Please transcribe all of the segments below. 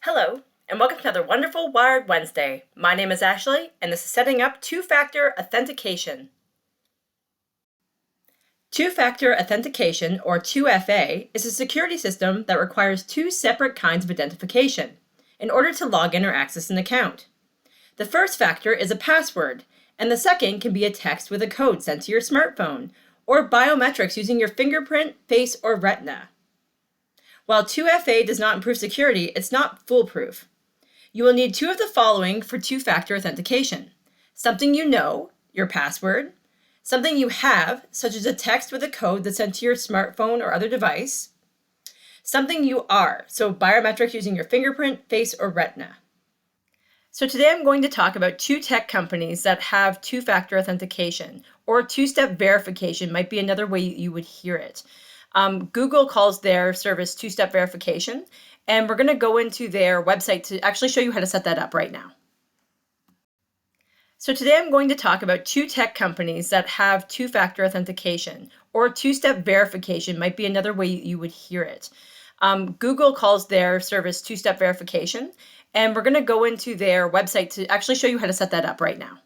Hello, and welcome to another wonderful Wired Wednesday. My name is Ashley, and this is setting up Two-Factor Authentication. Two-Factor Authentication, or 2FA, is a security system that requires two separate kinds of identification in order to log in or access an account. The first factor is a password, and the second can be a text with a code sent to your smartphone, or biometrics using your fingerprint, face, or retina. While 2FA does not improve security, it's not foolproof. You will need two of the following for two-factor authentication: something you know, your password; something you have, such as a text with a code that's sent to your smartphone or other device; something you are, so biometrics using your fingerprint, face, or retina. So today I'm going to talk about two tech companies that have two-factor authentication, or two-step verification might be another way you would hear it. Google calls their service two-step verification, and we're going to go into their website to actually show you how to set that up right now. So today I'm going to talk about two tech companies that have two-factor authentication, or two-step verification might be another way you would hear it. Google calls their service two-step verification, and we're going to go into their website to actually show you how to set that up right now.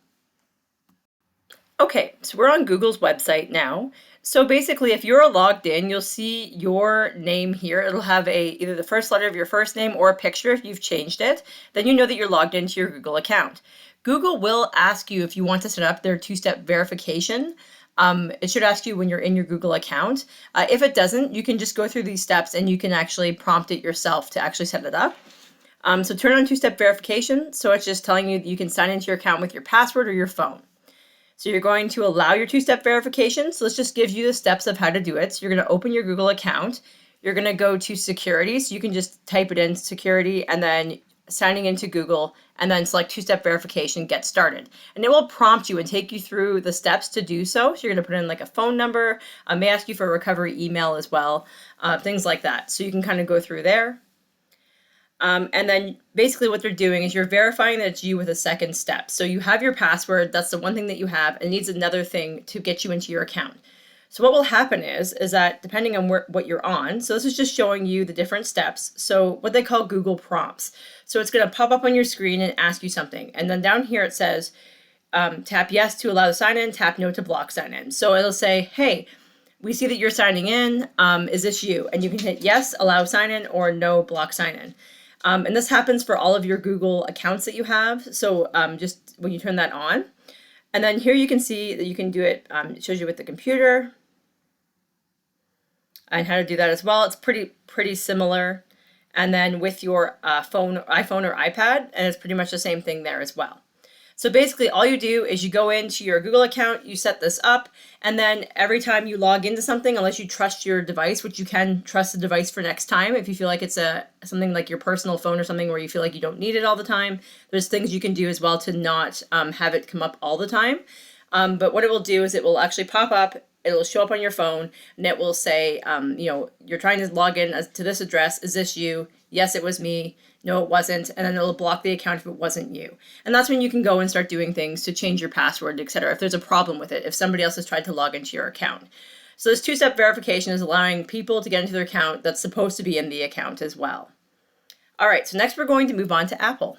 Okay, so we're on Google's website now. So basically, if you're logged in, you'll see your name here. It'll have either the first letter of your first name or a picture if you've changed it. Then you know that you're logged into your Google account. Google will ask you if you want to set up their two-step verification. It should ask you when you're in your Google account. If it doesn't, you can just go through these steps and you can actually prompt it yourself to actually set it up. So turn on two-step verification. So it's just telling you that you can sign into your account with your password or your phone. So you're going to allow your two-step verification. So let's just give you the steps of how to do it. So you're going to open your Google account. You're going to go to security. So you can just type it in security and then signing into Google and then select two-step verification, get started. And it will prompt you and take you through the steps to do so. So you're going to put in like a phone number. It may ask you for a recovery email as well, things like that. So you can kind of go through there. And then basically what they're doing is you're verifying that it's you with a second step. So you have your password, that's the one thing that you have, and it needs another thing to get you into your account. So what will happen is that depending on what you're on, so this is just showing you the different steps. So what they call Google prompts. So it's going to pop up on your screen and ask you something. And then down here it says, tap yes to allow the sign in, tap no to block sign in. So it'll say, hey, we see that you're signing in. Is this you? And you can hit yes, allow sign in, or no, block sign in. And this happens for all of your Google accounts that you have. So just when you turn that on. And then here you can see that you can do it. It shows you with the computer and how to do that as well. It's pretty similar. And then with your iPhone or iPad, and it's pretty much the same thing there as well. So basically all you do is you go into your Google account, you set this up, and then every time you log into something, unless you trust your device, which you can trust the device for next time, if you feel like it's something like your personal phone or something where you feel like you don't need it all the time, there's things you can do as well to not have it come up all the time. But what it will do is it will actually pop up, it'll show up on your phone, and it will say, you're trying to log in to this address. Is this you? Yes, it was me. No, it wasn't. And then it'll block the account if it wasn't you. And that's when you can go and start doing things to change your password, etc. if there's a problem with it, if somebody else has tried to log into your account. So this two-step verification is allowing people to get into their account that's supposed to be in the account as well. All right, so next we're going to move on to Apple.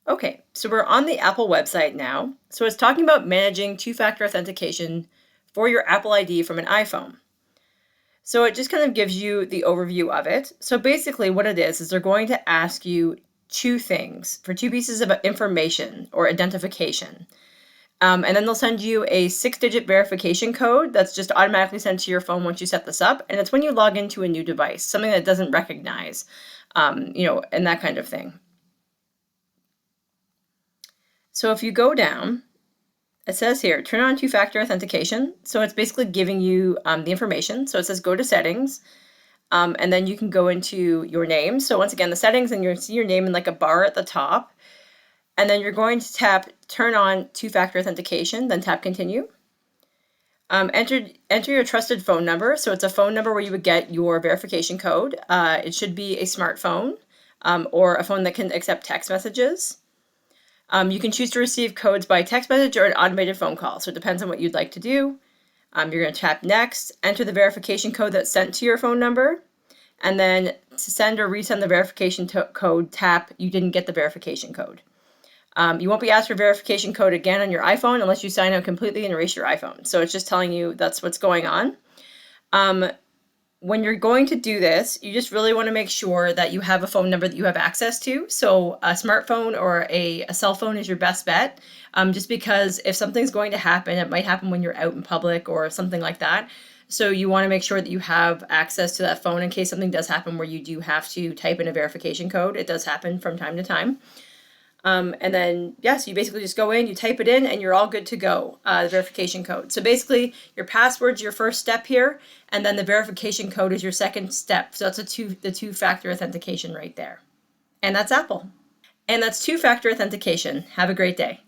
Okay, so we're on the Apple website now. So it's talking about managing two-factor authentication for your Apple ID from an iPhone. So it just kind of gives you the overview of it. So basically what it is they're going to ask you two things for two pieces of information or identification. And then they'll send you a 6-digit verification code that's just automatically sent to your phone once you set this up. And it's when you log into a new device, something that it doesn't recognize, and that kind of thing. So if you go down, it says here, turn on two-factor authentication. So it's basically giving you the information. So it says go to settings, and then you can go into your name. So once again, the settings, and you'll see your name in like a bar at the top. And then you're going to tap turn on two-factor authentication, then tap continue. Enter your trusted phone number. So it's a phone number where you would get your verification code. It should be a smartphone or a phone that can accept text messages. You can choose to receive codes by text message or an automated phone call. So it depends on what you'd like to do. You're going to tap next, enter the verification code that's sent to your phone number, and then send or resend the verification code, tap you didn't get the verification code. You won't be asked for verification code again on your iPhone unless you sign out completely and erase your iPhone. So it's just telling you that's what's going on. When you're going to do this, you just really want to make sure that you have a phone number that you have access to. So a smartphone or a cell phone is your best bet, just because if something's going to happen, it might happen when you're out in public or something like that. So you want to make sure that you have access to that phone in case something does happen where you do have to type in a verification code. It does happen from time to time. And then, yes, you basically just go in, you type it in, and you're all good to go, the verification code. So basically, your password's your first step here, and then the verification code is your second step. So that's the two-factor authentication right there. And that's Apple. And that's two-factor authentication. Have a great day.